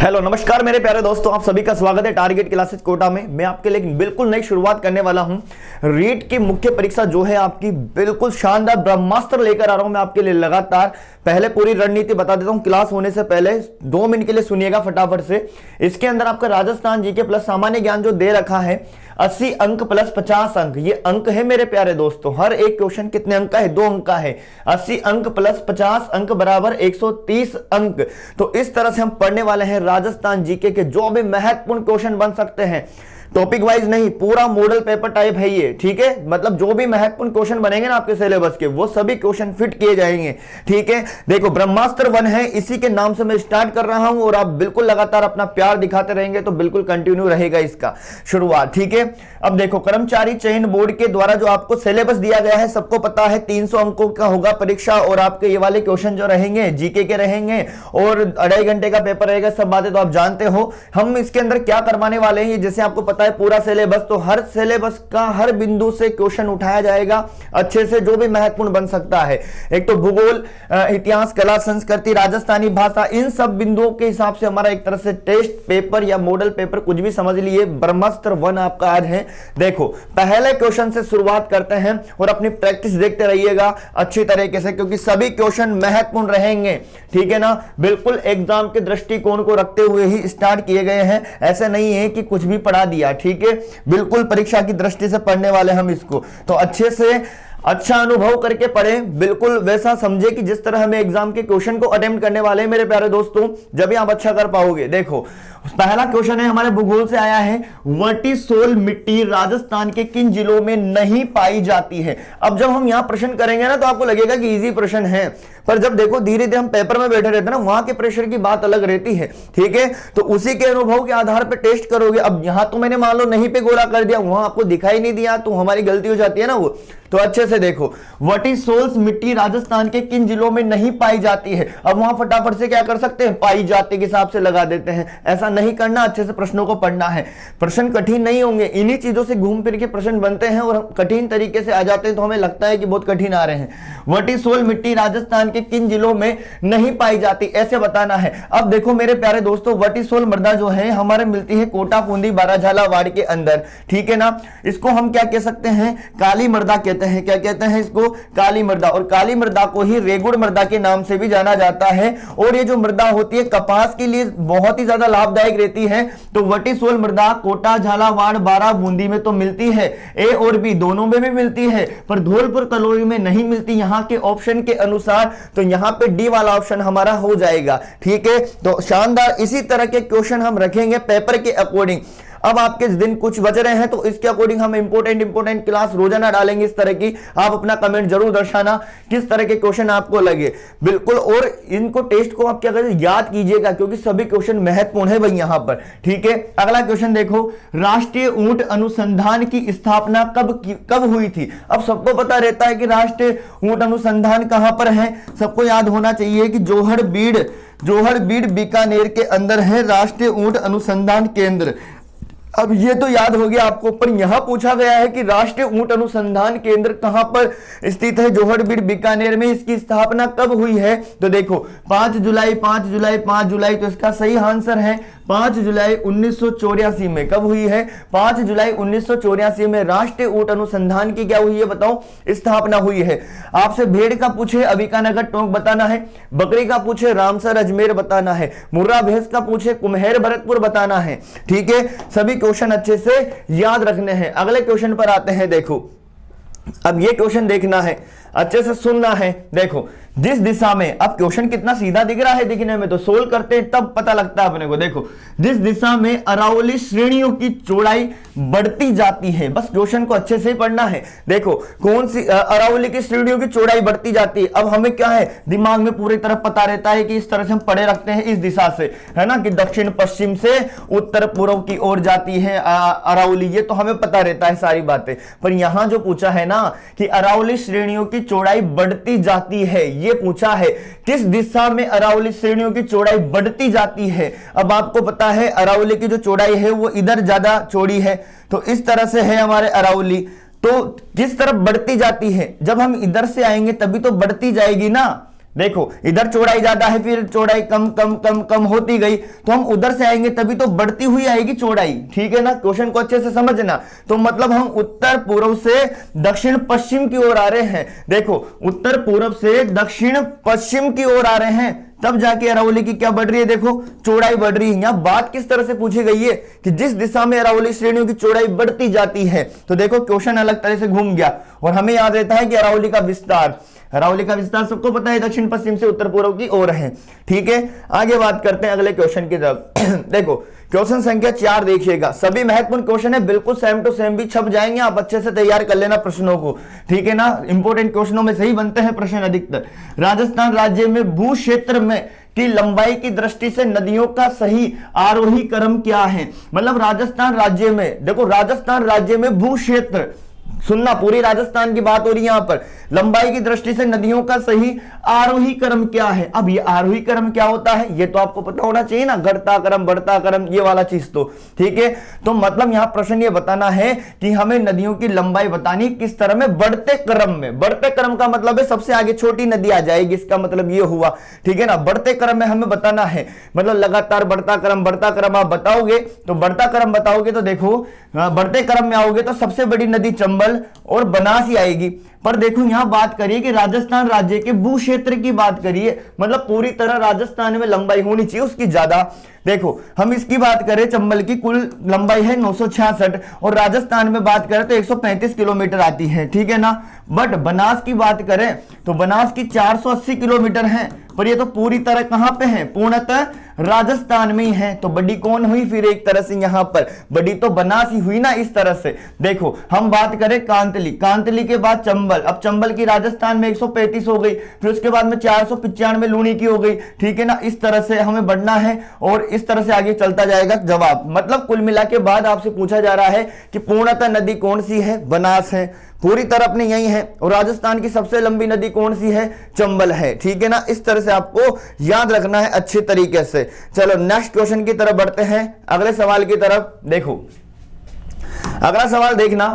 Hello नमस्कार मेरे प्यारे दोस्तों, आप सभी का स्वागत है टारगेट क्लासेस कोटा में। मैं आपके लिए बिल्कुल नई शुरुआत करने वाला हूं। रीट की मुख्य परीक्षा जो है आपकी बिल्कुल शानदार ब्रह्मास्त्र लेकर आ रहा हूं मैं आपके लिए लगातार। पहले पूरी रणनीति बता देता हूं, क्लास होने से पहले 2 मिनट के लिए सुनिएगा फटाफट से। इसके अंदर आपका राजस्थान जीके प्लस सामान्य ज्ञान जो दे रखा है 80 अंक प्लस 50 अंक, ये अंक है मेरे प्यारे दोस्तों। हर एक क्वेश्चन कितने अंक का है? 2 अंक का है। 80 अंक प्लस 50 अंक बराबर 130 अंक। तो इस तरह से हम पढ़ने वाले हैं राजस्थान जीके के जो भी महत्वपूर्ण क्वेश्चन बन सकते हैं। टॉपिक वाइज नहीं, पूरा मॉडल पेपर टाइप है ये, ठीक है। मतलब जो भी महत्वपूर्ण क्वेश्चन बनेंगे ना आपके सिलेबस के, वो सभी क्वेश्चन फिट किए जाएंगे, ठीक है। देखो ब्रह्मास्त्र 1 है, इसी के नाम से मैं स्टार्ट कर रहा हूं और आप बिल्कुल लगातार अपना प्यार दिखाते रहेंगे तो बिल्कुल कंटिन्यू रहेगा इसका शुरुआत, ठीक है। अब देखो कर्मचारी चयन बोर्ड के द्वारा जो आपको सिलेबस दिया गया है, सबको पता है 300 अंकों का होगा परीक्षा और आपके ये वाले क्वेश्चन जो रहेंगे जीके के रहेंगे और 2.5 घंटे का पेपर रहेगा। सब बातें तो आप जानते हो। हम इसके अंदर क्या करवाने वाले हैं, जैसे आपको पता है पूरा सिलेबस, तो हर सिलेबस का हर बिंदु से क्वेश्चन उठाया जाएगा अच्छे से, जो भी महत्वपूर्ण बन सकता है। एक तो भूगोल, इतिहास, कला, संस्कृति, राजस्थानी भाषा, इन सब बिंदुओं के हिसाब से हमारा एक तरह से टेस्ट पेपर या मॉडल पेपर कुछ भी समझ लिए। ब्रह्मास्त्र 1 आपका आज है। देखो पहले क्वेश्चन से शुरुआत करते हैं और अपनी प्रैक्टिस देखते रहिएगा अच्छी तरीके से, क्योंकि सभी क्वेश्चन महत्वपूर्ण रहेंगे, ठीक है ना। बिल्कुल एग्जाम के दृष्टिकोण को रखते हुए ही स्टार्ट किए गए हैं, ऐसे नहीं है कि कुछ भी पढ़ा दिया, ठीक है। बिल्कुल परीक्षा की दृष्टि से पढ़ने वाले हम इसको, तो अच्छे से अच्छा अनुभव करके पढ़ें, बिल्कुल वैसा समझे कि जिस तरह हमें एग्जाम के क्वेश्चन को अटेम्प्ट करने वाले हैं मेरे प्यारे दोस्तों, जब भी आप अच्छा कर पाओगे। देखो पहला क्वेश्चन है हमारे भूगोल से आया है, वर्टिसोल मिट्टी राजस्थान के किन जिलों में नहीं पाई जाती है। अब जब हम यहां प्रश्न करेंगे ना तो आपको लगेगा कि इजी प्रश्न है, पर जब देखो धीरे धीरे हम पेपर में बैठे रहते हैं ना, वहां के प्रेशर की बात अलग रहती है, ठीक है। तो उसी के अनुभव के आधार पर टेस्ट करोगे। अब यहां तो मैंने मान लो नहीं पे गोला कर दिया, वहां आपको दिखाई नहीं दिया, तो हमारी गलती हो जाती है ना वो। तो अच्छे से देखो, वर्टिसोल्स मिट्टी राजस्थान के किन जिलों में नहीं पाई जाती है। अब वहां फटाफट से क्या कर सकते हैं, पाई जाती के हिसाब से लगा देते हैं। ऐसा नहीं करना, अच्छे से प्रश्नों को पढ़ना है। प्रश्न कठिन नहीं होंगे, इन्हीं चीजों से घूम फिर के प्रश्न बनते हैं और कठिन तरीके से आ जाते हैं तो हमें लगता है कि बहुत कठिन आ रहे हैं। वर्टिसोल मिट्टी राजस्थान के किन जिलों में नहीं पाई जाती, ऐसे बताना है। अब देखो मेरे प्यारे दोस्तों, वर्टिसोल मृदा जो है हमारे मिलती है कोटा, बूंदी, बाराझाला वाड़ के अंदर, ठीक है ना। इसको हम क्या कह सकते हैं, काली मृदा कहते हैं। क्या कहते हैं इसको, काली मृदा। और काली मृदा को ही रेगुड़ मृदा के नाम से भी जाना जाता है। और ये जो मृदा होती है कपास के लिए बहुत ही ज्यादा लाभदायक रहती है। तो वर्टिसोल मृदा कोटा, झालावाड़, बारा, बूंदी में तो मिलती है, ए और बी दोनों में भी मिलती है, पर धौलपुर कलोई में नहीं मिलती यहां के ऑप्शन के अनुसार। तो यहां पे डी वाला ऑप्शन हमारा हो जाएगा, ठीक है। तो शानदार इसी तरह के क्वेश्चन हम रखेंगे पेपर के अकॉर्डिंग। अब आपके दिन कुछ बच रहे हैं तो इसके अकॉर्डिंग हम इंपोर्टेंट क्लास रोजाना डालेंगे इस तरह की। आप अपना कमेंट जरूर दर्शाना किस तरह के क्वेश्चन आपको लगे, बिल्कुल। और इनको टेस्ट को आप क्या करें, याद कीजिएगा, क्योंकि सभी क्वेश्चन महत्वपूर्ण है भाई यहां पर, ठीक है। अगला क्वेश्चन देखो, राष्ट्रीय ऊंट अनुसंधान की स्थापना कब हुई थी। अब सबको पता रहता है कि राष्ट्रीय ऊंट अनुसंधान कहां पर है, सबको याद होना चाहिए कि जोहड़बीड़ बीकानेर के अंदर है राष्ट्रीय ऊंट अनुसंधान केंद्र। अब ये तो याद हो गया आपको, पर यहां पूछा गया है कि राष्ट्रीय ऊंट अनुसंधान केंद्र कहां पर स्थित है, जोहड़बीड़ बीकानेर में। इसकी स्थापना कब हुई है, तो देखो 5 जुलाई, तो इसका सही आंसर है 5 जुलाई 1984 में। कब हुई है, 5 जुलाई 1984 में राष्ट्रीय ऊंट अनुसंधान की क्या हुई है बताओ, स्थापना हुई है। आपसे भेड़ का पूछे अबिकानगर टोंक बताना है, बकरी का पूछे रामसर अजमेर बताना है, मुर्रा भैंस का पूछे कुम्हेर भरतपुर बताना है, ठीक है। सभी क्वेश्चन अच्छे से याद रखने हैं। अगले क्वेश्चन पर आते हैं। देखो अब ये क्वेश्चन देखना है, अच्छे से सुनना है। देखो जिस दिशा में, अब क्वेश्चन कितना सीधा दिख रहा है दिखने में, तो सोल्व करते हैं तब पता लगता है अपने को। देखो जिस दिशा में अरावली श्रेणियों की चौड़ाई बढ़ती जाती है, बस क्वेश्चन को अच्छे से पढ़ना है। देखो कौन सी अरावली की श्रेणियों की चौड़ाई बढ़ती जाती है। अब हमें क्या है, दिमाग में पूरी तरह पता रहता है कि इस तरह से हम पढ़े रखते हैं, इस दिशा से, है ना, कि दक्षिण पश्चिम से उत्तर पूर्व की ओर जाती है अरावली, ये तो हमें पता रहता है सारी बातें। पर यहां जो पूछा है ना कि अरावली श्रेणियों की चौड़ाई बढ़ती जाती है, ये पूछा है किस दिशा में अरावली श्रेणियों की चौड़ाई बढ़ती जाती है। अब आपको पता है अरावली की जो चौड़ाई है वो इधर ज्यादा चौड़ी है, तो इस तरह से है हमारे अरावली, तो किस तरफ बढ़ती जाती है, जब हम इधर से आएंगे तभी तो बढ़ती जाएगी ना, देखो इधर चौड़ाई ज्यादा है, फिर चौड़ाई कम कम कम कम होती गई, तो हम उधर से आएंगे तभी तो बढ़ती हुई आएगी चौड़ाई, ठीक है ना। क्वेश्चन को अच्छे से समझना। तो मतलब हम उत्तर पूर्व से दक्षिण पश्चिम की ओर आ रहे हैं। देखो उत्तर पूर्व से दक्षिण पश्चिम की ओर आ रहे हैं, तब जाके अरावली की क्या बढ़ रही है, देखो चौड़ाई बढ़ रही है। यहां बात किस तरह से पूछी गई है कि जिस दिशा में अरावली श्रेणियों की चौड़ाई बढ़ती जाती है। तो देखो क्वेश्चन अलग तरह से घूम गया और हमें याद रहता है कि अरावली का विस्तार सबको पता है दक्षिण पश्चिम से उत्तर पूर्व की ओर है, ठीक है। आगे बात करते हैं अगले क्वेश्चन की तरफ। देखो क्वेश्चन संख्या 4 देखिएगा, सभी महत्वपूर्ण क्वेश्चन है, बिल्कुल सेम टू सेम भी छप जाएंगे, आप अच्छे से तैयार कर लेना प्रश्नों को, ठीक है ना। इंपोर्टेंट क्वेश्चनों में सही बनते हैं प्रश्न अधिकतर। राजस्थान राज्य में भू क्षेत्र में की लंबाई की दृष्टि से नदियों का सही आरोही क्रम क्या है। मतलब राजस्थान राज्य में, देखो राजस्थान राज्य में भू क्षेत्र, सुनना पूरी राजस्थान की बात हो रही है यहां पर, लंबाई की दृष्टि से नदियों का सही आरोही क्रम क्या है। अब ये आरोही क्रम क्या होता है ये तो आपको पता होना चाहिए ना, घटता क्रम बढ़ता क्रम ये वाला चीज तो, ठीक है। तो मतलब यहां प्रश्न ये बताना है कि हमें नदियों की लंबाई बतानी किस तरह में, बढ़ते क्रम में। बढ़ते क्रम का मतलब है सबसे आगे छोटी नदी आ जाएगी, इसका मतलब ये हुआ, ठीक है ना। बढ़ते क्रम में हमें बताना है, मतलब लगातार बढ़ता क्रम आप बताओगे, तो बढ़ता क्रम बताओगे तो देखो बढ़ते क्रम में आओगे तो सबसे बड़ी नदी चंबल और बनास ही आएगी। पर देखो यहां बात करिए कि राजस्थान राज्य के भू क्षेत्र की बात करिए, मतलब पूरी तरह राजस्थान में लंबाई होनी चाहिए उसकी ज्यादा। देखो हम इसकी बात करें, चंबल की कुल लंबाई है 966 और राजस्थान में बात करें तो 135 किलोमीटर आती है, ठीक है ना। बट बनास की बात करें तो बनास की 480 किलोमीटर है, पर ये तो पूरी तरह कहां पे है, पूर्णतः राजस्थान में ही है। तो बड़ी कौन हुई फिर एक तरह से, यहां पर बड़ी तो बनास ही हुई ना इस तरह से। देखो हम बात करें कांतली के बाद चंबल, अब चंबल की राजस्थान में 135 हो गई, फिर उसके बाद में 495 लूणी की हो गई, ठीक है ना। इस तरह से हमें बढ़ना है और इस तरह से आगे चलता जाएगा जवाब। मतलब कुल मिला के बाद आपसे पूछा जा रहा है कि पूर्णतः नदी कौन सी है, बनास है, पूरी तरह अपने यही है, और राजस्थान की सबसे लंबी नदी कौन सी है, चंबल है, ठीक है ना। इस तरह से आपको याद रखना है अच्छे तरीके से। चलो नेक्स्ट क्वेश्चन की तरफ बढ़ते हैं, अगले सवाल की तरफ। देखो अगला सवाल देखना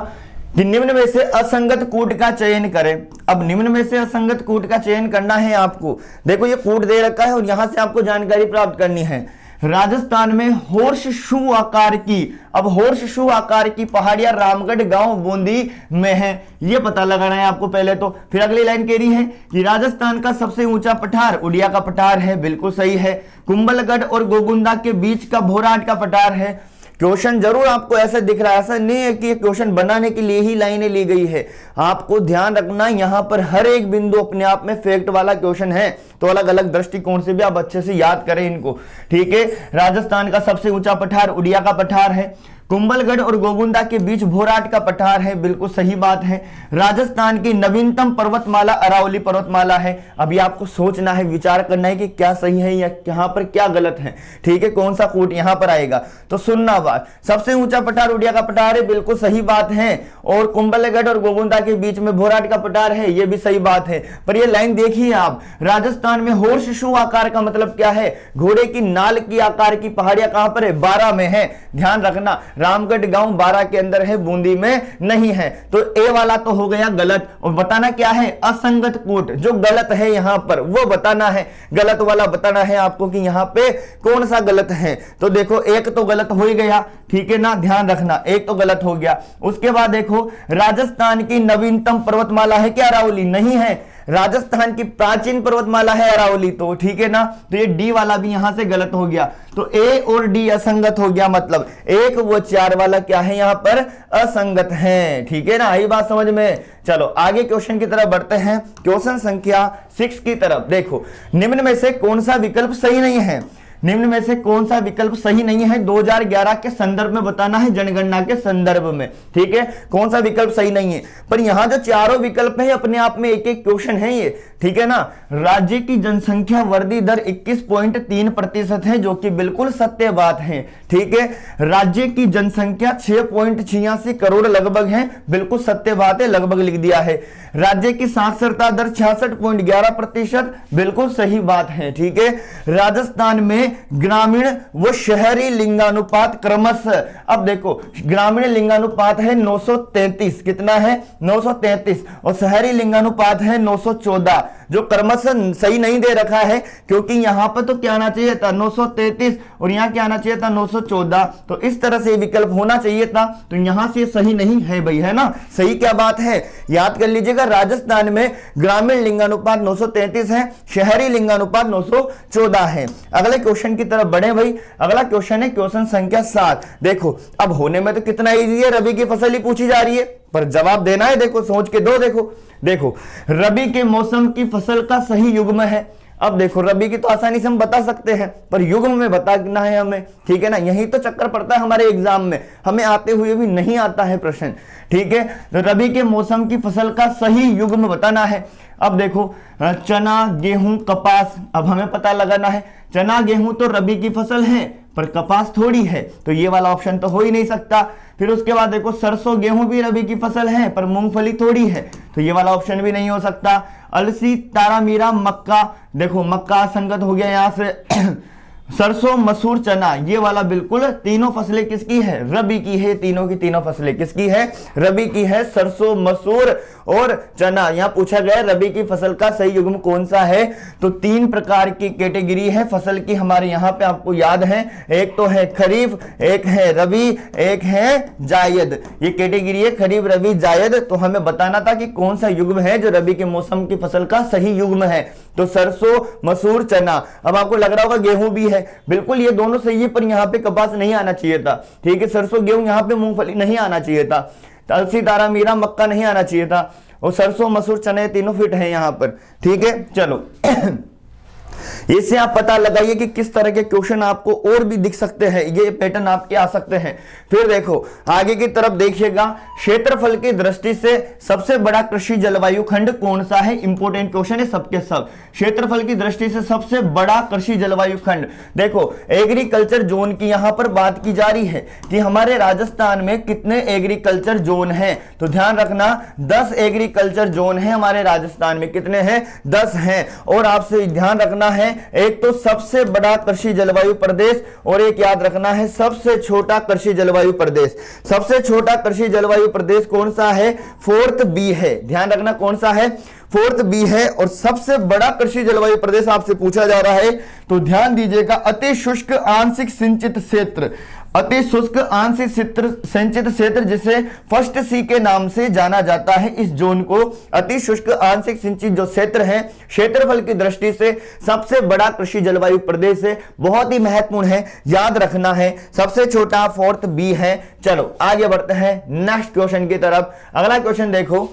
कि निम्न में से असंगत कूट का चयन करें। अब निम्न में से असंगत कूट का चयन करना है आपको। देखो ये कूट दे रखा है और यहां से आपको जानकारी प्राप्त करनी है। राजस्थान में होर्स शू आकार की, अब होर्स शू आकार की पहाड़ियां रामगढ़ गांव बूंदी में है, यह पता लगाना है आपको पहले तो। फिर अगली लाइन कह रही है कि राजस्थान का सबसे ऊंचा पठार उड़िया का पठार है, बिल्कुल सही है। कुंभलगढ़ और गोगुंदा के बीच का भोराट का पठार है। क्वेश्चन जरूर आपको ऐसा दिख रहा है, ऐसा नहीं है कि क्वेश्चन बनाने के लिए ही लाइनें ली गई है। आपको ध्यान रखना यहां पर हर एक बिंदु अपने आप में फैक्ट वाला क्वेश्चन है, तो अलग अलग दृष्टिकोण से भी आप अच्छे से याद करें इनको, ठीक है। राजस्थान का सबसे ऊंचा पठार उड़िया का पठार है। कुंभलगढ़ और गोगुंदा के बीच भोराट का पठार है, बिल्कुल सही बात है। राजस्थान की नवीनतम पर्वतमाला अरावली पर्वतमाला है। अभी आपको सोचना है, विचार करना है कि क्या सही है या यहाँ पर क्या गलत है, ठीक है, कौन सा कूट यहाँ पर आएगा। तो सुनना बात, सबसे ऊंचा पठार उड़िया का पठार है, बिल्कुल सही बात है। और कुंभलगढ़ और गोगुंदा के बीच में भोराट का पठार है, यह भी सही बात है। पर यह लाइन देखिए आप, राजस्थान में होर्स शू आकार का मतलब क्या है, घोड़े की नाल की आकार की पहाड़ियां कहां पर है, 12 में है। ध्यान रखना रामगढ़ गांव 12 के अंदर है, बूंदी में नहीं है। तो ए वाला तो हो गया गलत, और बताना क्या है, असंगत कूट, जो गलत है यहां पर वो बताना है, गलत वाला बताना है आपको कि यहां पे कौन सा गलत है। तो देखो एक तो गलत हो ही गया, ठीक है ना, ध्यान रखना एक तो गलत हो गया। उसके बाद देखो राजस्थान की नवीनतम पर्वतमाला है क्या अरावली, नहीं है। राजस्थान की प्राचीन पर्वतमाला है अरावली, तो ठीक है ना। तो ये डी वाला भी यहां से गलत हो गया, तो ए और डी असंगत हो गया, मतलब 1 व 4 वाला क्या है यहां पर असंगत है, ठीक है ना। आई बात समझ में। चलो आगे क्वेश्चन की तरफ बढ़ते हैं, क्वेश्चन संख्या 6 की तरफ। देखो निम्न में से कौन सा विकल्प सही नहीं है, निम्न में से कौन सा विकल्प सही नहीं है 2011 के संदर्भ में बताना है, जनगणना के संदर्भ में, ठीक है, कौन सा विकल्प सही नहीं है। पर यहां जो चारों विकल्प है अपने आप में एक एक क्वेश्चन है ये, ठीक है ना। राज्य की जनसंख्या वृद्धि दर 21.3% है, जो कि बिल्कुल सत्य बात है, ठीक है। राज्य की जनसंख्या 6.86 करोड़ लगभग है, बिल्कुल सत्य बात है, लगभग लिख दिया है। राज्य की साक्षरता दर 66.11%, बिल्कुल सही बात है, ठीक है। राजस्थान में ग्रामीण व शहरी लिंगानुपात क्रमशः। अब देखो ग्रामीण लिंगानुपात है 933, कितना है 933, और शहरी लिंगानुपात है 914, जो क्रमशः सही नहीं दे रखा है, क्योंकि यहां पर तो क्या आना चाहिए था 933 और यहां क्या आना चाहिए था 914, तो इस तरह से विकल्प होना चाहिए था, तो यहां से सही नहीं है भाई, है ना। सही क्या बात है, याद कर लीजिएगा, राजस्थान में ग्रामीण लिंगानुपात 933 है, शहरी लिंगानुपात 914 है। अगले क्वेश्चन की तरफ बढ़े भाई। अगला क्वेश्चन है क्वेश्चन संख्या 7। देखो अब होने में तो कितना इजी है, रबी की फसल ही पूछी जा रही है, पर जवाब देना है, देखो सोच के दो। देखो रबी के मौसम की फसल का सही युग्म है। अब देखो रबी की तो आसानी से हम बता सकते हैं, पर युग्म में बताना है हमें, ठीक है ना। यही तो चक्कर पड़ता है हमारे एग्जाम में, हमें आते हुए भी नहीं आता है प्रश्न, ठीक है। तो रबी के मौसम की फसल का सही युग्म बताना है। अब देखो चना, गेहूं, कपास, अब हमें पता लगाना है, चना गेहूं तो रबी की फसल है, पर कपास थोड़ी है, तो ये वाला ऑप्शन तो हो ही नहीं सकता। फिर उसके बाद देखो सरसों गेहूं भी रबी की फसल है, पर मूंगफली थोड़ी है, तो ये वाला ऑप्शन भी नहीं हो सकता। अलसी, तारामीरा, मक्का, देखो मक्का संगत हो गया यहां से सरसों, मसूर, चना, ये वाला बिल्कुल तीनों फसलें किसकी है, रबी की है। तीनों की तीनों फसलें किसकी है, रबी की है। सरसों, मसूर और चना। यहां पूछा गया रबी की फसल का सही युग्म कौन सा है, तो 3 प्रकार की कैटेगरी है फसल की हमारे यहां पे, आपको याद है, एक तो है खरीफ, एक है रबी, एक है जायद। ये कैटेगरी है खरीफ, रबी, जायद। तो हमें बताना था कि कौन सा युग्म है जो रबी के मौसम की फसल का सही युग्म है, तो सरसों, मसूर, चना। अब आपको लग रहा होगा गेहूं भी है, बिल्कुल ये दोनों सही है, पर यहां पे कपास नहीं आना चाहिए था, ठीक है। सरसों, गेहूं, यहां पे मूंगफली नहीं आना चाहिए था, अलसी, तारा, मीरा, मक्का नहीं आना चाहिए था, और सरसों, मसूर, चने तीनों फिट है यहां पर, ठीक है। चलो इससे आप पता लगाइए कि किस तरह के क्वेश्चन आपको और भी दिख सकते हैं, ये पैटर्न आपके आ सकते हैं। फिर देखो आगे की तरफ देखिएगा, क्षेत्रफल की दृष्टि से सबसे बड़ा कृषि जलवायु खंड कौन सा है, इंपोर्टेंट क्वेश्चन है सबके सब। क्षेत्रफल की दृष्टि से सबसे बड़ा कृषि जलवायु खंड, देखो एग्रीकल्चर जोन की यहां पर बात की जा रही है कि हमारे राजस्थान में कितने एग्रीकल्चर जोन हैं, तो ध्यान रखना 10 एग्रीकल्चर जोन है हमारे राजस्थान में, कितने हैं 10 हैं। और आपसे ध्यान रखना है, एक तो सबसे बड़ा कृषि जलवायु प्रदेश, और एक याद रखना है सबसे छोटा कृषि जलवायु प्रदेश। सबसे छोटा कृषि जलवायु प्रदेश कौन सा है, 4th बी है, ध्यान रखना कौन सा है, 4th बी है। और सबसे बड़ा कृषि जलवायु प्रदेश आपसे पूछा जा रहा है, तो ध्यान दीजिएगा अति शुष्क आंशिक सिंचित क्षेत्र, अति शुष्क आंशिक सिंचित क्षेत्र जिसे फर्स्ट सी के नाम से जाना जाता है, इस जोन को अति शुष्क आंशिक सिंचित जो क्षेत्र है, क्षेत्रफल की दृष्टि से सबसे बड़ा कृषि जलवायु प्रदेश है, बहुत ही महत्वपूर्ण है, याद रखना है। सबसे छोटा 4th बी है। चलो आगे बढ़ते हैं नेक्स्ट क्वेश्चन की तरफ। अगला क्वेश्चन देखो,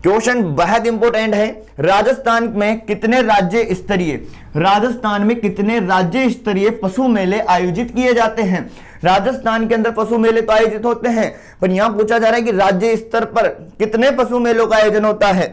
क्वेश्चन बहुत इंपॉर्टेंट है, राजस्थान में कितने राज्य स्तरीय पशु मेले आयोजित किए जाते हैं। राजस्थान के अंदर पशु मेले तो आयोजित होते हैं, पर यहां पूछा जा रहा है कि राज्य स्तर पर कितने पशु मेलों का आयोजन होता है।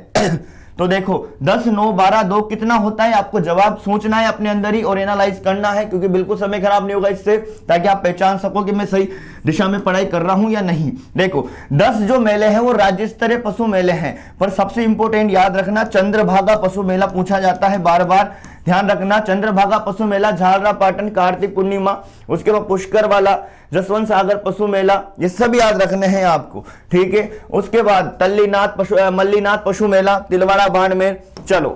तो देखो 10, 9, 12, 2 कितना होता है, आपको जवाब सोचना है अपने अंदर ही और एनालाइज करना है, क्योंकि बिल्कुल समय खराब नहीं होगा इससे, ताकि आप पहचान सको कि मैं सही दिशा में पढ़ाई कर रहा हूं या नहीं। देखो 10 जो मेले हैं वो राज्य स्तरीय पशु मेले हैं, पर सबसे इंपॉर्टेंट याद रखना चंद्रभागा पशु मेला पूछा जाता है बार बार, ध्यान रखना। चंद्रभागा पशु मेला झालरा पाटन कार्तिक पूर्णिमा, उसके बाद पुष्कर वाला, जसवंत सागर पशु मेला, ये सब याद रखने हैं आपको, ठीक है। उसके बाद मल्लीनाथ पशु मेला तिलवाड़ा बाड़मेर। चलो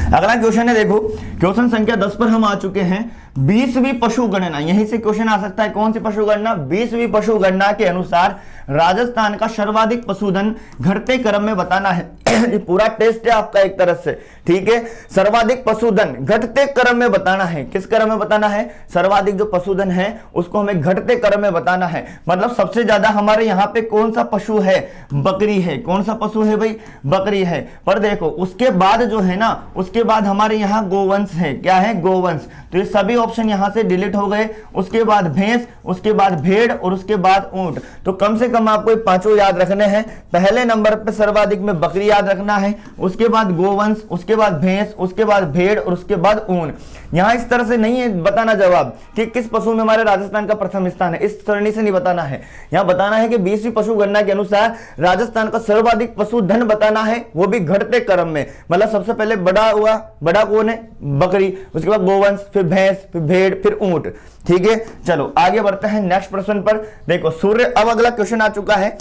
अगला क्वेश्चन है, देखो क्वेश्चन संख्या 10 पर हम आ चुके हैं। 20वीं पशु गणना, यहीं से क्वेश्चन आ सकता है, कौन सी पशु गणना, 20वीं पशु गणना के अनुसार राजस्थान का सर्वाधिक पशुधन घटते क्रम में बताना है। ये पूरा टेस्ट है आपका एक तरह से, ठीक है। सर्वाधिक पशुधन घटते क्रम में बताना है, किस क्रम में बताना है, सर्वाधिक जो पशुधन है उसको हमें घटते क्रम में बताना है। मतलब सबसे ज्यादा हमारे यहाँ पे कौन सा पशु है, बकरी है। कौन सा पशु है भाई, बकरी है। पर देखो उसके बाद जो है ना, उसके बाद हमारे यहाँ गोवंश है, क्या है, गोवंश। तो ये सभी ऑप्शन यहां से डिलीट हो गए, उसके बाद भैंस, उसके बाद भेड़ और उसके बाद ऊंट। तो कम से कम आपको पांचों याद रखने हैं। पहले नंबर पे सर्वाधिक में बकरी याद रखना है, उसके बाद गोवंश, उसके बाद भैंस, उसके बाद भेड़ और उसके बाद ऊंट। यहां इस तरह से नहीं है बताना जवाब कि किस पशु में हमारे राजस्थान का प्रथम स्थान है, इस सरणी से नहीं बताना है। यहां बताना है कि 20वीं पशु गणना के अनुसार राजस्थान का सर्वाधिक पशुधन बताना है, वो भी घटते क्रम में। मतलब सबसे पहले बड़ा हुआ, बड़ा कौन है? बकरी, उसके बाद गोवंश, फिर भैंस, फिर भेड़, फिर ऊंट। ठीक है, चलो आगे बढ़ते हैं नेक्स्ट प्रश्न पर। देखो सूर्य, अब अगला क्वेश्चन आ चुका है।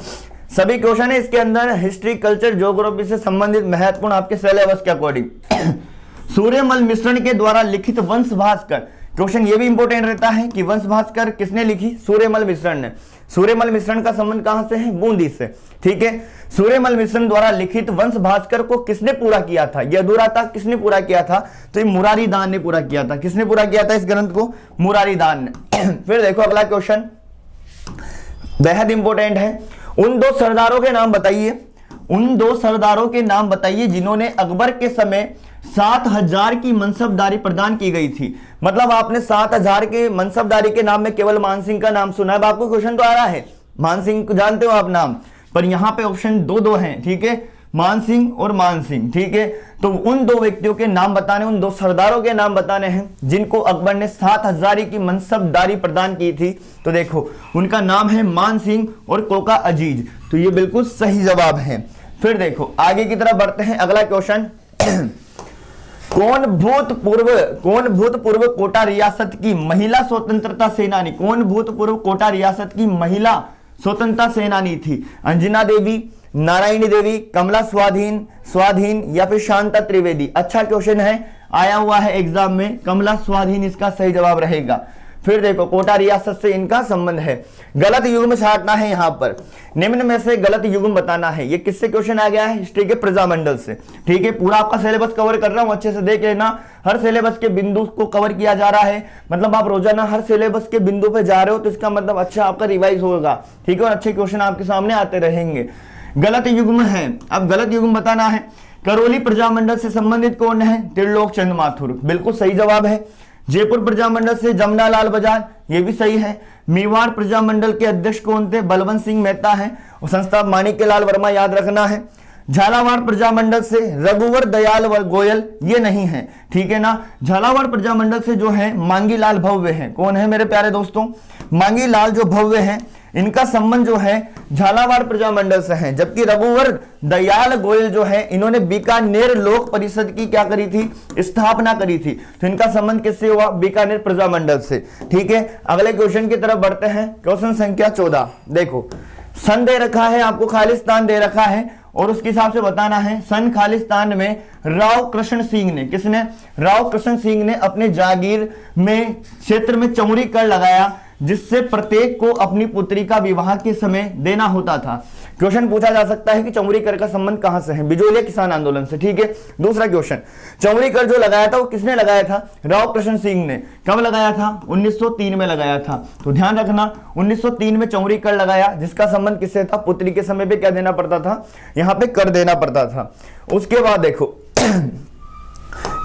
सभी क्वेश्चन है इसके अंदर हिस्ट्री, कल्चर, ज्योग्राफी से संबंधित महत्वपूर्ण आपके सिलेबस के अकॉर्डिंग। सूर्यमल मिश्रण के द्वारा लिखित वंश भास्कर, क्वेश्चन ये भी इंपॉर्टेंट रहता है कि वंश भास्कर किसने लिखी? सूर्यमल मिश्रण ने। सूर्यमल मिश्रण का संबंध कहां से है? बूंदी से। ठीक है, सूर्यमल मिश्रण द्वारा लिखित वंश भास्कर को किसने पूरा किया था? यह अधूरा था, किसने पूरा किया था? तो ये मुरारी दान ने पूरा किया था। किसने पूरा किया था इस ग्रंथ को? मुरारी दान ने। फिर देखो अगला क्वेश्चन बेहद इंपॉर्टेंट है। उन दो सरदारों के नाम बताइए, उन दो सरदारों के नाम बताइए जिन्होंने अकबर के समय 7000 की मनसबदारी प्रदान की गई थी। मतलब आपने 7000 के मनसबदारी के नाम में केवल मान सिंह का नाम सुना है। आपको क्वेश्चन तो आ रहा है, मान सिंह को जानते हो आप नाम, पर यहां पे ऑप्शन दो हैं। ठीक है, मान सिंह और मान सिंह। ठीक है, तो उन दो व्यक्तियों के नाम बताने, उन दो सरदारों के नाम बताने हैं जिनको अकबर ने 7000 की मनसबदारी प्रदान की थी। तो देखो उनका नाम है मान सिंह और कोका अजीज। तो ये बिल्कुल सही जवाब है। फिर देखो आगे की तरफ बढ़ते हैं। अगला क्वेश्चन कौन भूतपूर्व कोटा रियासत की महिला स्वतंत्रता सेनानी, कौन भूतपूर्व कोटा रियासत की महिला स्वतंत्रता सेनानी थी? अंजना देवी, नारायणी देवी, कमला स्वाधीन या फिर शांता त्रिवेदी? अच्छा क्वेश्चन है, आया हुआ है एग्जाम में। कमला स्वाधीन इसका सही जवाब रहेगा। फिर देखो कोटा रियासत से इनका संबंध है। गलत युग्म छांटना है यहां पर, निम्न में से गलत युग्म बताना है। ये किससे क्वेश्चन आ गया है? हिस्ट्री के प्रजामंडल से। ठीक है, पूरा आपका सिलेबस कवर कर रहा हूं, अच्छे से देख लेना। हर सिलेबस के बिंदु को कवर किया जा रहा है। मतलब आप रोजाना हर सिलेबस के बिंदु पे जा रहे हो, तो इसका मतलब अच्छा आपका रिवाइज होगा। ठीक है, और अच्छे क्वेश्चन आपके सामने आते रहेंगे। गलत युग्म है, अब गलत युग्म बताना है। करौली प्रजामंडल से संबंधित कौन है? त्रिलोक चंद माथुर, बिल्कुल सही जवाब है। जयपुर प्रजामंडल से जमुना लाल बजाज, ये भी सही है। मेवाड़ प्रजामंडल के अध्यक्ष कौन थे? बलवंत सिंह मेहता है। और संस्था माणिक्यलाल वर्मा याद रखना है। झालावाड़ प्रजामंडल से रघुवर दयाल गोयल, ये नहीं है। ठीक है ना, झालावाड़ प्रजामंडल से जो है मांगीलाल भव्य है। कौन है मेरे प्यारे दोस्तों? मांगीलाल जो भव्य है, इनका संबंध जो है झालावाड़ प्रजामंडल से है। जबकि रघुवर दयाल गोयल जो है, इन्होंने बीकानेर लोक परिषद की क्या करी थी? स्थापना करी थी। तो इनका संबंध किससे हुआ? बीकानेर प्रजामंडल से। ठीक है, अगले क्वेश्चन की तरफ बढ़ते हैं। क्वेश्चन संख्या 14। देखो सन दे रखा है आपको, खालिस्तान दे रखा है, और उसके हिसाब से बताना है। सन खालिस्तान में राव कृष्ण सिंह ने, किसने? राव कृष्ण सिंह ने अपने जागीर में क्षेत्र में चौरी कर लगाया, जिससे प्रत्येक को अपनी पुत्री का विवाह के समय देना होता था। क्वेश्चन पूछा जा सकता है कि चौरी कर का संबंध कहां से है? बिजोलिया किसान आंदोलन से। ठीक है, दूसरा क्वेश्चन, चौरी कर जो लगाया था वो किसने लगाया था? राव कृष्ण सिंह ने। कब लगाया था? 1903 में लगाया था। तो ध्यान रखना 1903 में चौरी कर लगाया, जिसका संबंध किससे था? पुत्री के समय पे क्या देना पड़ता था? यहां पे कर देना पड़ता था। उसके बाद देखो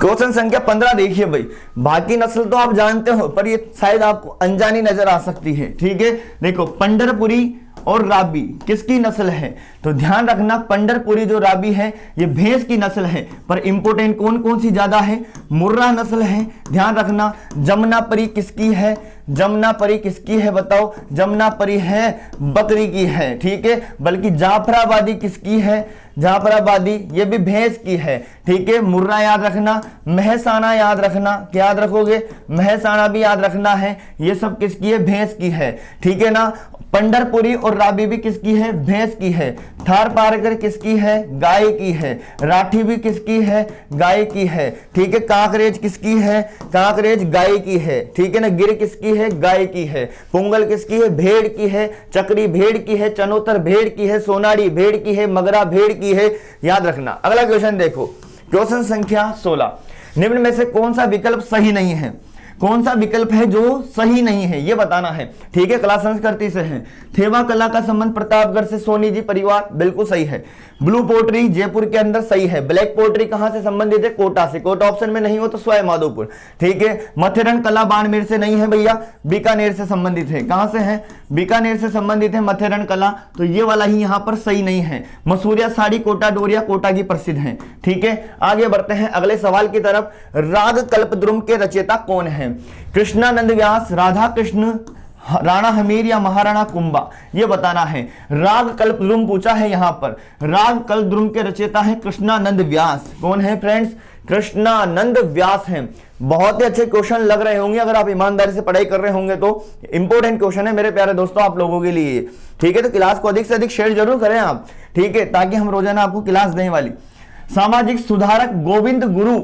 क्वेश्चन संख्या 15 देखिए भाई, बाकी नस्ल तो आप जानते हो, पर ये शायद आपको अनजानी नजर आ सकती है। ठीक है, देखो पंढरपुरी और राबी किसकी नस्ल है? तो ध्यान रखना पंढरपुरी जो राबी है ये भैंस की नस्ल है, पर इंपोर्टेंट कौन कौन सी ज्यादा है? मुर्रा नस्ल है। ध्यान रखना जमुनापरी किसकी है? जमुनापरी किसकी है बताओ? जमुनापरी है बकरी की है। ठीक है, बल्कि जाफराबादी किसकी है? जाफराबादी ये भी भैंस की है। ठीक है, मुर्रा याद रखना, महसाना याद रखना, क्या याद रखोगे? महसाना भी याद रखना है। ये सब किसकी है? भैंस की है। ठीक है ना, पंढरपुरी और राबी भी किसकी है? भैंस की है। थार पारकर किसकी है? गाय की है। राठी भी किसकी है? गाय की है। ठीक है, कांकरेज किसकी है? कांकरेज गाय की है। ठीक है ना, गिर किसकी है? गाय की है। पुंगल किसकी है? भेड़ की है। चक्री भेड़ की है। चनोतर भेड़ की है। सोनाड़ी भेड़ की है। मगरा भेड़ की है। याद रखना। अगला क्वेश्चन देखो, क्वेश्चन संख्या 16, निम्न में से कौन सा विकल्प सही नहीं है? कौन सा विकल्प है जो सही नहीं है, ये बताना है। ठीक है, कला संस्कृति से है। थेवा कला का संबंध प्रतापगढ़ से सोनी जी परिवार, बिल्कुल सही है। ब्लू पोट्री जयपुर के अंदर, सही है। ब्लैक पोट्री कहां से संबंधित है? कोटा से। कोटा ऑप्शन में नहीं हो तो सवाई माधोपुर। ठीक है, मथुरन कला बाड़मेर से नहीं है भैया, बीकानेर से संबंधित है। कहां से है? बीकानेर से संबंधित है मथुरन कला, तो ये वाला ही यहां पर सही नहीं है। मसूरिया साड़ी कोटा डोरिया कोटा की प्रसिद्ध है। ठीक है, आगे बढ़ते हैं अगले सवाल की तरफ। राग कल्पद्रुम के रचयिता कौन है? कृष्णानंद व्यास, राधा कृष्ण, राणा हमीर या महाराणा कुंभा, ये बताना है। राग कल्पद्रुम पूछा है यहां पर। राग कल्पद्रुम के रचयिता है कृष्णानंद व्यास। कौन है फ्रेंड्स? कृष्णानंद व्यास हैं। बहुत ही अच्छे क्वेश्चन लग रहे होंगे अगर आप ईमानदारी से पढ़ाई कर रहे होंगे तो। इंपॉर्टेंट क्वेश्चन है मेरे प्यारे दोस्तों आप लोगों के लिए। ठीक है, तो क्लास को अधिक से अधिक शेयर जरूर करें आप। ठीक है, ताकि हम रोजाना आपको क्लास देने वाली। सामाजिक सुधारक गोविंद गुरु,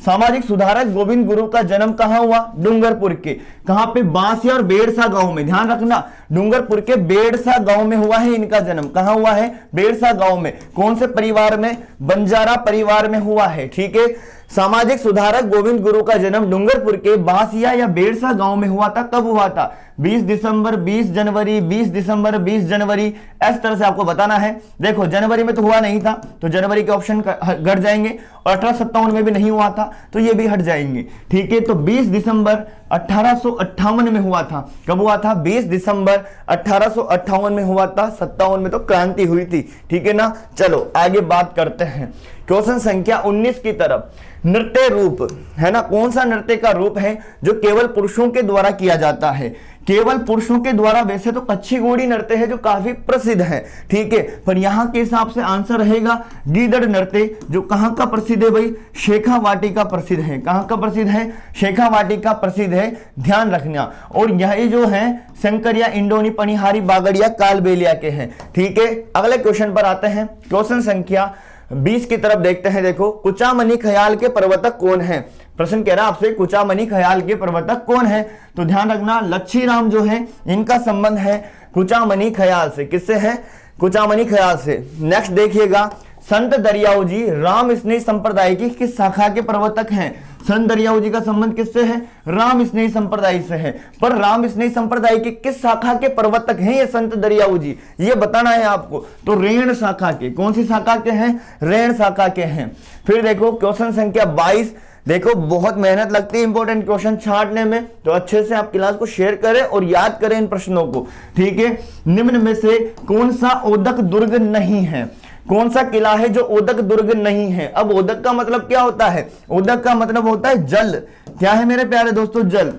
सामाजिक सुधारक गोविंद गुरु का जन्म कहां हुआ? डूंगरपुर के। कहां पे? बांसिया और बेड़सा गांव में। ध्यान रखना, डूंगरपुर के बेड़सा गांव में हुआ है इनका जन्म। कहां हुआ है? बेड़सा गांव में। कौन से परिवार में? बंजारा परिवार में हुआ है। ठीक है, सामाजिक सुधारक गोविंद गुरु का जन्म डूंगरपुर के बांसिया या बेड़सा गांव में हुआ था। कब हुआ था? 20 दिसंबर, 20 जनवरी, 20 दिसंबर, 20 जनवरी, इस तरह से आपको बताना है। देखो जनवरी में तो हुआ नहीं था, तो जनवरी के ऑप्शन घट जाएंगे, और 1857 में भी नहीं हुआ था, तो ये भी हट जाएंगे। ठीक है, तो 20 दिसंबर 1858 में हुआ था। कब हुआ था? 20 दिसंबर 1858 में हुआ था। 57 में तो क्रांति हुई थी। ठीक है ना, चलो आगे बात करते हैं क्वेश्चन संख्या 19 की तरफ। नृत्य रूप है ना, कौन सा नृत्य का रूप है जो केवल पुरुषों के द्वारा किया जाता है? केवल पुरुषों के द्वारा। वैसे तो कच्छी घोड़ी नृत्य है जो काफी प्रसिद्ध है। ठीक है, पर यहां के हिसाब से आंसर रहेगा गीदड़ नृत्य, जो कहां का प्रसिद्ध है भाई? शेखावाटी का प्रसिद्ध है। कहां का प्रसिद्ध है? शेखावाटी का प्रसिद्ध है, ध्यान रखना। और यह जो है शंकरिया, इंडोनी, पनिहारी, बागड़िया, कालबेलिया के हैं। ठीक है, अगले क्वेश्चन पर आते हैं। क्वेश्चन संख्या 20 की तरफ देखते हैं। देखो, कुचामनी ख्याल के प्रवर्तक कौन है? प्रश्न कह रहा है आपसे कुचामनी ख्याल के प्रवर्तक कौन है? तो ध्यान रखना, लच्छी राम जो है इनका संबंध है कुचामनी ख्याल से। किससे है? कुचामनी ख्याल से। नेक्स्ट देखिएगा, संत दरियाऊ जी राम स्नेही संप्रदाय की किस शाखा के प्रवर्तक हैं? संत दरियाऊ जी का संबंध किससे है? राम स्नेही संप्रदाय से है। पर राम स्नेही संप्रदाय के किस शाखा के प्रवर्तक हैं ये संत दरियाऊ जी, ये बताना है आपको। तो रेण शाखा के। कौन सी शाखा के हैं? रेण शाखा के हैं। फिर देखो क्वेश्चन संख्या 22। देखो बहुत मेहनत लगती है इंपॉर्टेंट क्वेश्चन छांटने में, तो अच्छे से आप क्लास को शेयर करें और याद करें इन प्रश्नों को। ठीक है, निम्न में से कौन सा ओदक दुर्ग नहीं है? कौन सा किला है जो ओदक दुर्ग नहीं है? अब ओदक का मतलब क्या होता है? ओदक का मतलब होता है जल। क्या है मेरे प्यारे दोस्तों? जल।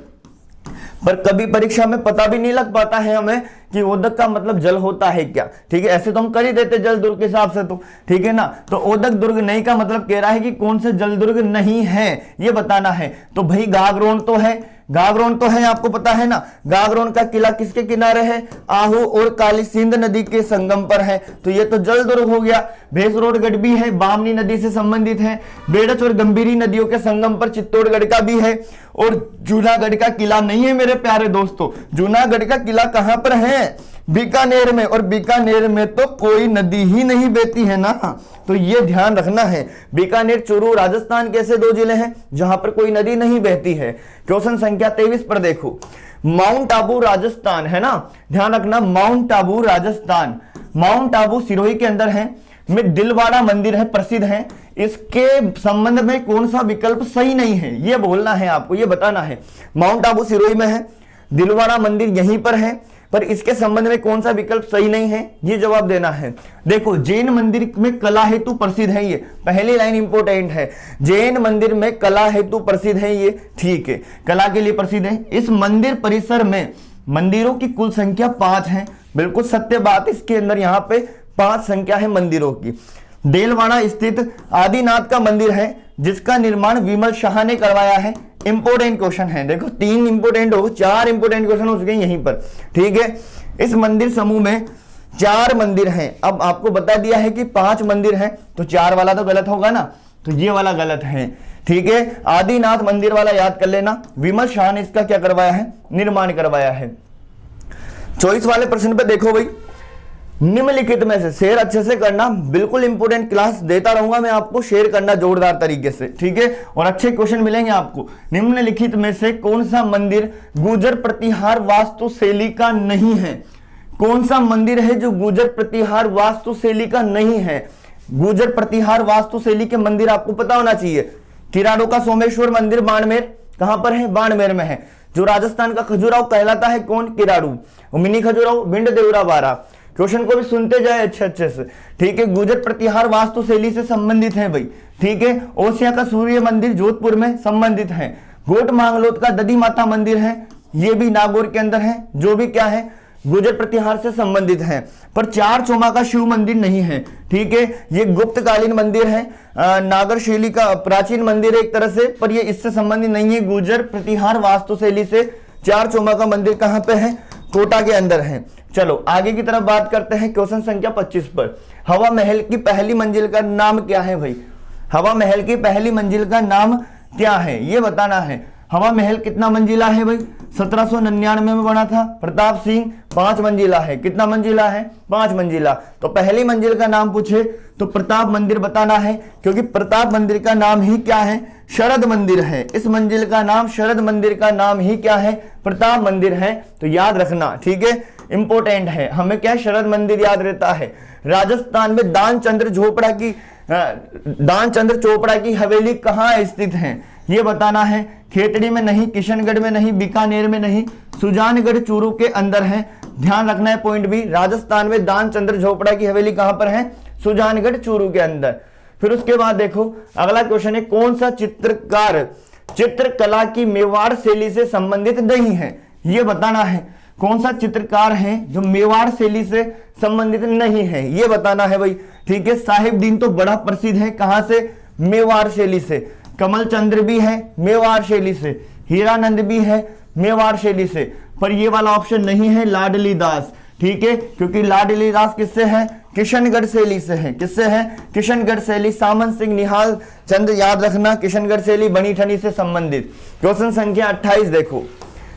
पर कभी परीक्षा में पता भी नहीं लग पाता है हमें कि ओदक का मतलब जल होता है क्या। ठीक है, ऐसे तो हम कर ही देते जल दुर्ग के हिसाब से तो। ठीक है ना, तो ओदक दुर्ग नहीं का मतलब कह रहा है कि कौन से जल दुर्ग नहीं है, ये बताना है। तो भाई गागरोन तो है, गागरोन तो है, आपको पता है ना। गागरोन का किला किसके किनारे है? आहू और काली सिंध नदी के संगम पर है, तो ये तो जल दुर्ग हो गया। भेसरोडगढ़ भी है, बामनी नदी से संबंधित है। बेड़च और गंभीरी नदियों के संगम पर चित्तौड़गढ़ का भी है। और जूनागढ़ का किला नहीं है मेरे प्यारे दोस्तों। जूनागढ़ का किला कहां पर है? बीकानेर में, और बीकानेर में तो कोई नदी ही नहीं बहती है ना, तो ये ध्यान रखना है। बीकानेर, चूरू, राजस्थान के ऐसे 2 जिले हैं जहां पर कोई नदी नहीं बहती है। क्वेश्चन संख्या 23 पर देखो, माउंट आबू राजस्थान है ना, ध्यान रखना, माउंट आबू राजस्थान। माउंट आबू सिरोही के अंदर है, में दिलवाड़ा मंदिर है, प्रसिद्ध है। इसके संबंध में कौन सा विकल्प सही नहीं है, ये बोलना है आपको, ये बताना है। माउंट आबू सिरोही में है, दिलवाड़ा मंदिर यहीं पर है, पर इसके संबंध में कौन सा विकल्प सही नहीं है, ये जवाब देना है। देखो, जैन मंदिर में कला हेतु प्रसिद्ध है, ये पहली लाइन इंपोर्टेंट है। जैन मंदिर में कला हेतु प्रसिद्ध है ये, ठीक है, कला के लिए प्रसिद्ध है। इस मंदिर परिसर में मंदिरों की कुल संख्या 5 है, बिल्कुल सत्य बात। इसके अंदर यहाँ पे 5 संख्या है मंदिरों की। देलवाड़ा स्थित आदिनाथ का मंदिर है, जिसका निर्माण विमल शाह ने करवाया है। इंपोर्टेंट क्वेश्चन है, देखो 3 इंपोर्टेंट हो, 4 इंपोर्टेंट क्वेश्चन हो चुके हैं यहीं पर। ठीक है, इस मंदिर समूह में 4 मंदिर हैं। अब आपको बता दिया है कि 5 मंदिर हैं, तो 4 वाला तो गलत होगा ना, तो ये वाला गलत है। ठीक है, आदिनाथ मंदिर वाला याद कर लेना, विमल शाह ने इसका क्या करवाया है, निर्माण करवाया है। 24 वाले प्रश्न पे देखो भाई, निम्नलिखित में से, शेयर अच्छे से करना, बिल्कुल इंपोर्टेंट क्लास देता रहूंगा मैं आपको, शेयर करना जोरदार तरीके से, ठीक है, और अच्छे क्वेश्चन मिलेंगे आपको। निम्नलिखित में से कौन सा मंदिर गुर्जर प्रतिहार वास्तुशैली का नहीं है? कौन सा मंदिर है जो गुर्जर प्रतिहार वास्तुशैली का नहीं है? गुर्जर प्रतिहार वास्तुशैली के मंदिर आपको पता होना चाहिए। किराड़ो का सोमेश्वर मंदिर बाड़मेर, कहां पर है? बाड़मेर में है। जो राजस्थान का खजुराहो कहलाता है कौन? किराड़ू। मिनी खजुराहो भिंड देवरा बारा। क्वेश्चन को भी सुनते जाए अच्छे से, ठीक है। गुर्जर प्रतिहार वास्तुशैली से संबंधित है भाई, ठीक है। ओसिया का सूर्य मंदिर जोधपुर में संबंधित है। गोट मांगलोद का दधी माता मंदिर है, ये भी नागौर के अंदर है, जो भी क्या है? गुर्जर प्रतिहार से संबंधित है। पर चार चौमा का शिव मंदिर नहीं है, ठीक है। ये गुप्त कालीन मंदिर है, नागर शैली का प्राचीन मंदिर है एक तरह से, पर ये इससे संबंधित नहीं है। गुर्जर प्रतिहार वास्तुशैली से चार चौमा का मंदिर कहां पे है? कोटा के अंदर है। चलो आगे की तरफ बात करते हैं क्वेश्चन संख्या 25 पर। हवा महल की पहली मंजिल का नाम क्या है भाई? हवा महल की पहली मंजिल का नाम क्या है, ये बताना है। हवा महल कितना मंजिला है भाई? 1799 में बना था। प्रताप सिंह 5 मंजिला है। कितना मंजिला है? 5 मंजिला। तो पहली मंजिल का नाम पूछे तो प्रताप मंदिर बताना है, क्योंकि प्रताप मंदिर का नाम ही क्या है? शरद मंदिर है। इस मंजिल का नाम, शरद मंदिर का नाम ही क्या है? प्रताप मंदिर है। तो याद रखना, ठीक है, इंपोर्टेंट है। हमें क्या? शरद मंदिर याद रहता है। राजस्थान में दानचंद्र चोपड़ा की हवेली कहाँ स्थित है, ये बताना है। खेतड़ी में नहीं, किशनगढ़ में नहीं, बीकानेर में नहीं, सुजानगढ़ चूरू के अंदर है। ध्यान रखना है पॉइंट भी। राजस्थान में दानचंद्र चोपड़ा की हवेली कहां पर है? सुजानगढ़ चूरू के अंदर। फिर उसके बाद देखो अगला क्वेश्चन है, कौन सा चित्रकार चित्रकला की मेवाड़ शैली से संबंधित नहीं है, ये बताना है। कौन सा चित्रकार है जो मेवाड़ शैली से संबंधित नहीं है, ये बताना है भाई, ठीक है। साहिबदीन तो बड़ा प्रसिद्ध है, कहां से? मेवाड़ शैली से। कमल चंद्र भी है मेवाड़ शैली से। हीरानंद भी है मेवाड़ शैली से। पर ये वाला ऑप्शन नहीं है, लाडली दास, ठीक है, क्योंकि लाडली दास किससे है? किशनगढ़ शैली से है। किससे है? किशनगढ़ शैली। सामंत सिंह निहाल चंद, याद रखना, किशनगढ़ शैली बनी ठनी से संबंधित। क्वेश्चन संख्या 28 देखो,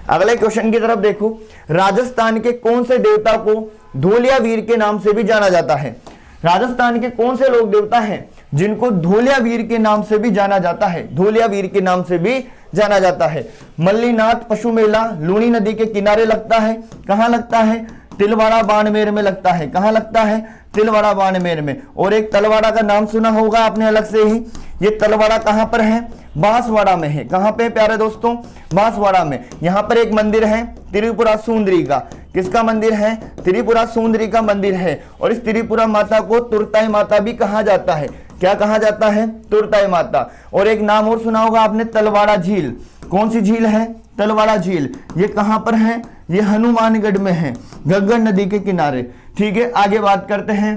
अगले क्वेश्चन की तरफ देखो। राजस्थान के कौन से देवता को धोलिया वीर के नाम से भी जाना जाता है? राजस्थान के कौन से लोग देवता हैं जिनको धोलिया वीर के नाम से भी जाना जाता है? धोलिया वीर के नाम से भी जाना जाता है। मल्लीनाथ पशु मेला लूणी नदी के किनारे लगता है। कहां लगता है? तिलवाड़ा बाड़मेर में लगता है। कहां लगता है? तिलवाड़ा बाड़मेर में। और एक तलवाड़ा का नाम सुना होगा आपने अलग से ही, ये तलवाड़ा कहां पर है? बांसवाड़ा में है। कहां पे प्यारे दोस्तों? बांसवाड़ा में। यहां पर एक मंदिर है त्रिपुरा सुंदरी का। किसका मंदिर है? त्रिपुरा सुंदरी का मंदिर है। और इस त्रिपुरा माता को तुरताई माता भी कहा जाता है। क्या कहा जाता है? तुरताई माता। और एक नाम और सुना होगा आपने, तलवाड़ा झील। कौन सी झील है? तलवाड़ा झील। ये कहां पर है? ये हनुमानगढ़ में है, घग्गर नदी के किनारे, ठीक है। आगे बात करते हैं,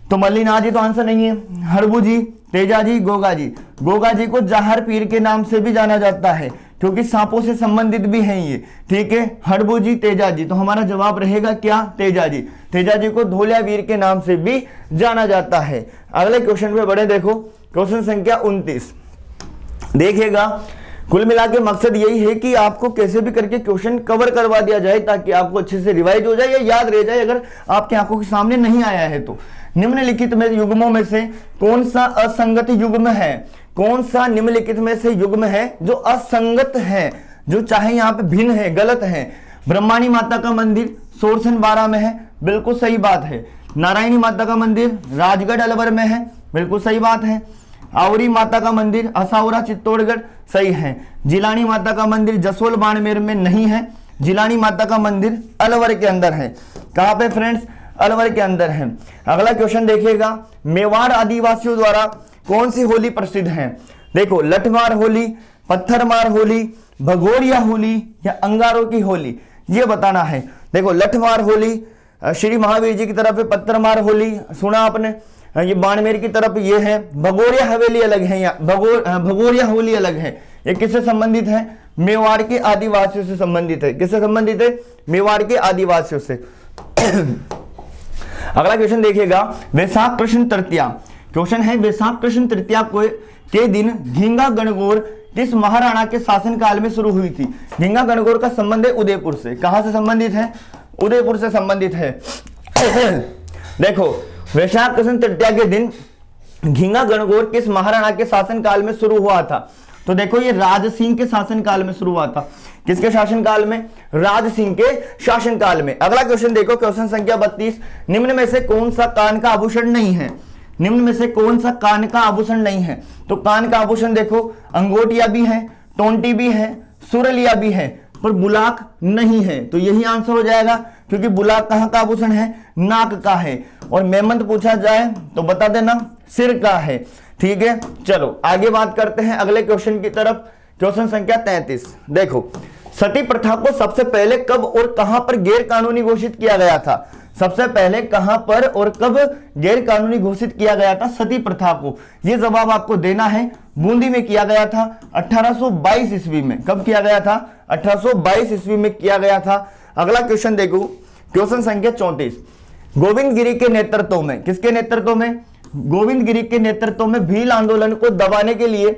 तो मल्लीनाथ जी तो आंसर नहीं है। हरबू जी, तेजा जी, गोगा जी। गोगा जी को जाहर पीर के नाम से भी जाना जाता है, क्योंकि सांपों से संबंधित भी हैं ये, ठीक है। हरबू जी, तेजा जी, तो हमारा जवाब रहेगा क्या? तेजा जी। तेजा जी को धोलिया वीर के नाम से भी जाना जाता है। अगले क्वेश्चन पे बढ़े, देखो क्वेश्चन संख्या 29 देखिएगा। कुल मिला के मकसद यही है कि आपको कैसे भी करके क्वेश्चन कवर करवा दिया जाए, ताकि आपको अच्छे से रिवाइज हो जाए या याद रह जाए, अगर आपकी आंखों के सामने नहीं आया है तो। निम्नलिखित में युग्मों में से कौन सा असंगत युग्म है? कौन सा निम्नलिखित में से युग्म है जो असंगत है, जो चाहे यहाँ पे भिन्न है, गलत है? ब्रह्माणी माता का मंदिर सोरसन बारा में है, बिल्कुल सही बात है। नारायणी माता का मंदिर राजगढ़ अलवर में है, बिल्कुल सही बात है। आवरी माता का मंदिर असावरा चित्तौड़गढ़, सही है। जिलानी माता का मंदिर जसोल बाड़मेर में नहीं है। जिलानी माता का मंदिर अलवर के अंदर है। कहां पे फ्रेंड्स? अलवर के अंदर है। अगला क्वेश्चन देखिएगा, मेवाड़ आदिवासियों द्वारा कौन सी होली प्रसिद्ध है? देखो, लठमार होली, पत्थरमार होली, भगोरिया होली या अंगारों की होली, ये बताना है। देखो, लठमार होली श्री महावीर जी की तरफ है, पत्थरमार होली सुना आपने, ये बाड़मेर की तरफ ये है। भगोरिया हवेली अलग है, यहाँ भगोरिया होली अलग है। ये किससे संबंधित है? मेवाड़ के आदिवासियों से संबंधित है। किससे संबंधित है? मेवाड़ के आदिवासियों से। अगला क्वेश्चन देखिएगा, वैशाख कृष्ण तृतीया। क्वेश्चन है, वैशाख कृष्ण तृतीया के दिन घिंगा गणगौर किस महाराणा के शासन काल में शुरू हुई थी? घिंगा गणगौर का संबंध है उदयपुर से। कहां से संबंधित है? उदयपुर से संबंधित है। देखो, वैशाख कृष्ण तृतीया के दिन घिंगा गणगौर किस महाराणा के शासनकाल में शुरू हुआ था? तो देखो, ये राज सिंह के शासनकाल में शुरू हुआ था। किसके शासनकाल में? राज सिंह के शासनकाल में। अगला क्वेश्चन देखो, क्वेश्चन संख्या 32, निम्न में से कौन सा कान का आभूषण नहीं है? निम्न में से कौन सा कान का आभूषण नहीं है? तो कान का आभूषण देखो, अंगोटिया भी है, टोंटी भी है, सुरलिया भी है, पर बुलाक नहीं है। तो यही आंसर हो जाएगा, क्योंकि बुलाक कहां का आभूषण है? नाक का है। और मेमंत पूछा जाए तो बता देना, सिर का है। ठीक है, चलो आगे बात करते हैं अगले क्वेश्चन की तरफ। क्वेश्चन संख्या 33, देखो, सती प्रथा को सबसे पहले कब और कहां पर गैर कानूनी घोषित किया गया था? सबसे पहले कहां पर और कब गैर कानूनी घोषित किया गया था सती प्रथा को? यह जवाब आपको देना है। बूंदी में किया गया था 1822 ईस्वी में। कब किया गया था? 1822 ईस्वी में किया गया था। अगला क्वेश्चन देखो, क्वेश्चन संख्या 34, गोविंद गिरी के नेतृत्व में, किसके नेतृत्व में? गोविंद गिरी के नेतृत्व में भील आंदोलन को दबाने के लिए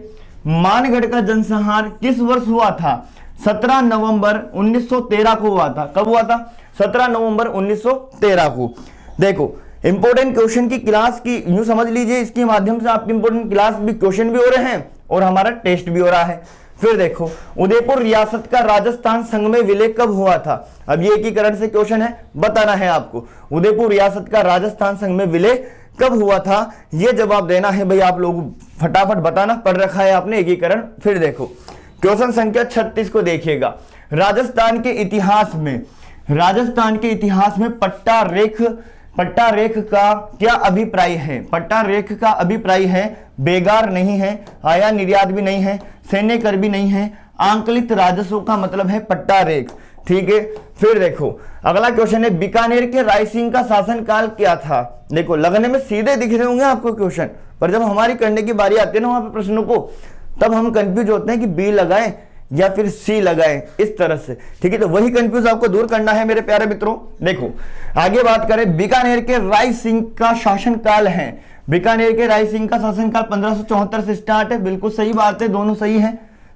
मानगढ़ का जनसंहार किस वर्ष हुआ था? 17 नवंबर 1913 को हुआ था। कब हुआ था? 17 नवंबर 1913 को। देखो, इंपोर्टेंट क्वेश्चन की क्लास की यूं समझ लीजिए, इसके माध्यम से आपकी इंपोर्टेंट क्लास भी क्वेश्चन भी हो रहे हैं और हमारा टेस्ट भी हो रहा है। फिर देखो, उदयपुर रियासत का राजस्थान संघ में विलय कब हुआ था? अब ये एकीकरण से क्वेश्चन है, बताना है आपको। उदयपुर रियासत का राजस्थान संघ में विलय कब हुआ था? ये जवाब देना है भाई आप लोग, फटाफट बताना, पढ़ रखा है आपने एकीकरण। फिर देखो, क्वेश्चन संख्या 36 को देखिएगा, राजस्थान के इतिहास में पट्टा रेख का क्या अभिप्राय है? पट्टा रेख का अभिप्राय है बेगार नहीं है, आया निर्यात भी नहीं है, सैन्य कर भी नहीं है, आंकलित राजस्व का मतलब है पट्टा रेख। ठीक है, फिर देखो अगला क्वेश्चन है, बीकानेर के राय सिंह का शासनकाल क्या था? देखो, लगने में सीधे दिख रहे होंगे आपको क्वेश्चन, पर जब हमारी करने की बारी आती है ना वहां पे प्रश्नों को, तब हम कंफ्यूज होते हैं कि बी लगाएं या फिर सी लगाएं, इस तरह से। ठीक है, तो वही कंफ्यूज आपको दूर करना है मेरे प्यारे मित्रों। देखो, आगे बात करें, बीकानेर के राय सिंह का शासनकाल है। बीकानेर के राय सिंह का शासनकाल 1574 से स्टार्ट है। बिल्कुल सही बात है, दोनों सही है,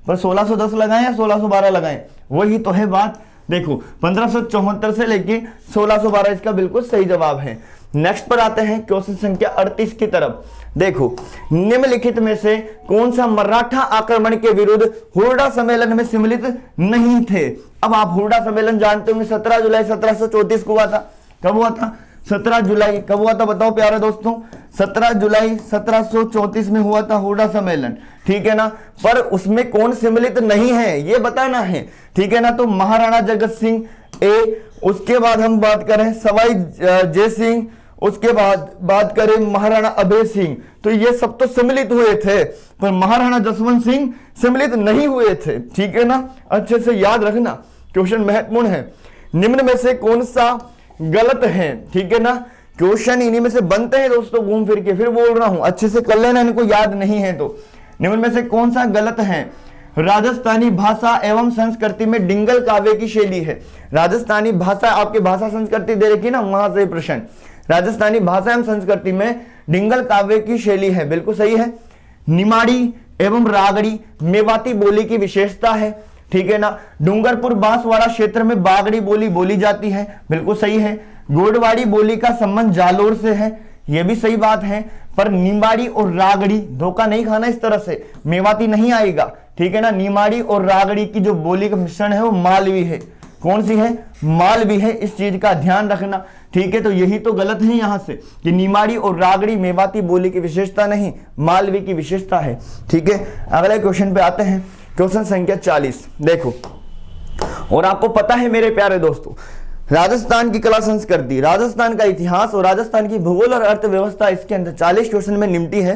पर 1610 लगाएं या 1612 लगाएं, वही तो है बात। देखो, 1574 से लेके 1612 इसका बिल्कुल सही जवाब है। नेक्स्ट पर आते हैं क्वेश्चन संख्या 38 की तरफ। देखो, निम्नलिखित में से कौन सा मराठा आक्रमण के विरुद्ध हुरडा सम्मेलन में सम्मिलित नहीं थे? अब आप हुरडा सम्मेलन जानते होंगे, 17 जुलाई 1734 को हुआ था। कब हुआ था? 17 जुलाई कब हुआ था बताओ प्यारे दोस्तों? 17 जुलाई 1734 में हुआ था हुरडा सम्मेलन। ठीक है ना, पर उसमें कौन सम्मिलित नहीं है ये बताना है। ठीक है ना, तो महाराणा जगत सिंह ए, उसके बाद हम बात करें सवाई जय सिंह, उसके बाद बात करें महाराणा अभय सिंह, तो ये सब तो सम्मिलित हुए थे, पर महाराणा जसवंत सिंह सम्मिलित नहीं हुए थे। ठीक है ना, अच्छे से याद रखना, क्वेश्चन महत्वपूर्ण है। निम्न में से कौन सा गलत है? ठीक है ना, क्वेश्चन इन्हीं में से बनते हैं दोस्तों, घूम फिर के, फिर बोल रहा हूं, अच्छे से कर लेना, इनको याद नहीं है तो। निम्न में से कौन सा गलत है? राजस्थानी भाषा एवं संस्कृति में डिंगल काव्य की शैली है। राजस्थानी भाषा, आपकी भाषा संस्कृति दे रखी ना, वहां से प्रश्न। राजस्थानी भाषा एवं संस्कृति में डिंगल काव्य की शैली है, बिल्कुल सही है। निमाड़ी एवं रागड़ी मेवाती बोली की विशेषता है। ठीक है ना, डूंगरपुर बांसवाड़ा क्षेत्र में बागड़ी बोली बोली जाती है, बिल्कुल सही है। गोडवाड़ी बोली का संबंध जालोर से है, यह भी सही बात है, पर निमाड़ी और रागड़ी, धोखा नहीं खाना इस तरह से, मेवाती नहीं आएगा। ठीक है ना, निमाड़ी और रागड़ी की जो बोली का मिश्रण है वो मालवी है। कौन सी है? मालवी है, इस चीज का ध्यान रखना। ठीक है, तो यही तो गलत है यहां से कि निमाड़ी और रागड़ी मेवाती बोली की विशेषता नहीं, मालवी की विशेषता है। ठीक है, अगले क्वेश्चन पे आते हैं, क्वेश्चन संख्या 40। देखो, और आपको पता है मेरे प्यारे दोस्तों, राजस्थान की कला संस्कृति, राजस्थान का इतिहास और राजस्थान की भूगोल और अर्थव्यवस्था इसके अंदर 40 क्वेश्चन में निपटी है।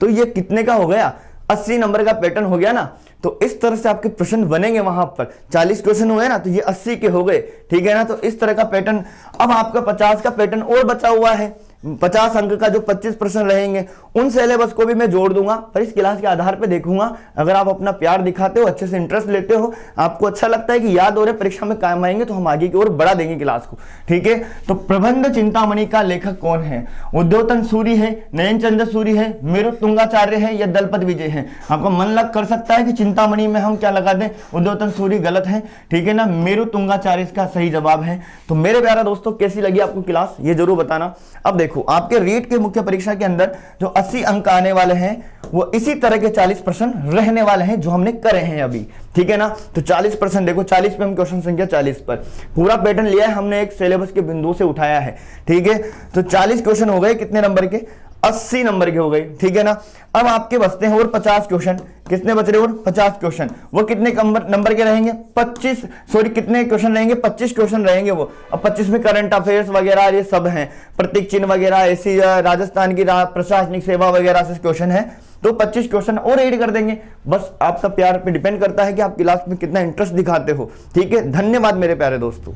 तो ये कितने का हो गया? 80 नंबर का पैटर्न हो गया ना। तो इस तरह से आपके प्रश्न बनेंगे, वहां पर 40 क्वेश्चन हुए ना, तो ये 80 के हो गए। ठीक है ना, तो इस तरह का पैटर्न। अब आपका 50 का पैटर्न और बचा हुआ है, 50 अंक का जो 25 प्रश्न रहेंगे उन सिलेबस को भी मैं जोड़ दूंगा, पर इस क्लास के आधार पे देखूंगा। अगर आप अपना प्यार दिखाते हो, अच्छे से इंटरेस्ट लेते हो, आपको अच्छा लगता है कि याद हो रहे परीक्षा में काम आएंगे, तो हम आगे की ओर बढ़ा देंगे क्लास को, ठीक है। तो प्रबंध चिंतामणि का लेखक कौन है? उद्योतन सूरी है, नयन चंद्र सूरी है, मेरु तुंगाचार्य है या दलपत विजय है? आपका मन लग कर सकता है कि चिंतामणि में हम क्या लगा दें, उद्योतन सूरी गलत है, ठीक है ना, मेरु तुंगाचार्य इसका सही जवाब है। तो मेरे प्यारा दोस्तों कैसी लगी आपको क्लास, ये जरूर बताना। अब देखो आपके रीट के मुख्य परीक्षा के अंदर जो 80 अंक आने वाले हैं वो इसी तरह के 40 प्रश्न रहने वाले हैं जो हमने करे हैं अभी, ठीक है ना। तो 40% देखो, 40 पे हम क्वेश्चन संख्या 40 पर पूरा पैटर्न लिया है हमने, एक सिलेबस के बिंदु से उठाया है, ठीक है। तो 40 क्वेश्चन हो गए, कितने नंबर के? 80 नंबर के हो गए, ठीक है ना। अब आपके बचते हैं और 50 क्वेश्चन। कितने बच रहे और 50 क्वेश्चन, वो कितने नंबर के रहेंगे? 25, सॉरी कितने क्वेश्चन रहेंगे? 25 क्वेश्चन रहेंगे वो। अब 25 में करंट अफेयर्स वगैरह ये सब हैं, प्रतीक चिन्ह वगैरह, ऐसी राजस्थान की प्रशासनिक सेवा वगैरह से क्वेश्चन है, तो 25 क्वेश्चन और ऐड कर देंगे। बस आपका प्यार पे डिपेंड करता है कि आप क्लास में कितना इंटरेस्ट दिखाते हो, ठीक है। धन्यवाद मेरे प्यारे दोस्तों।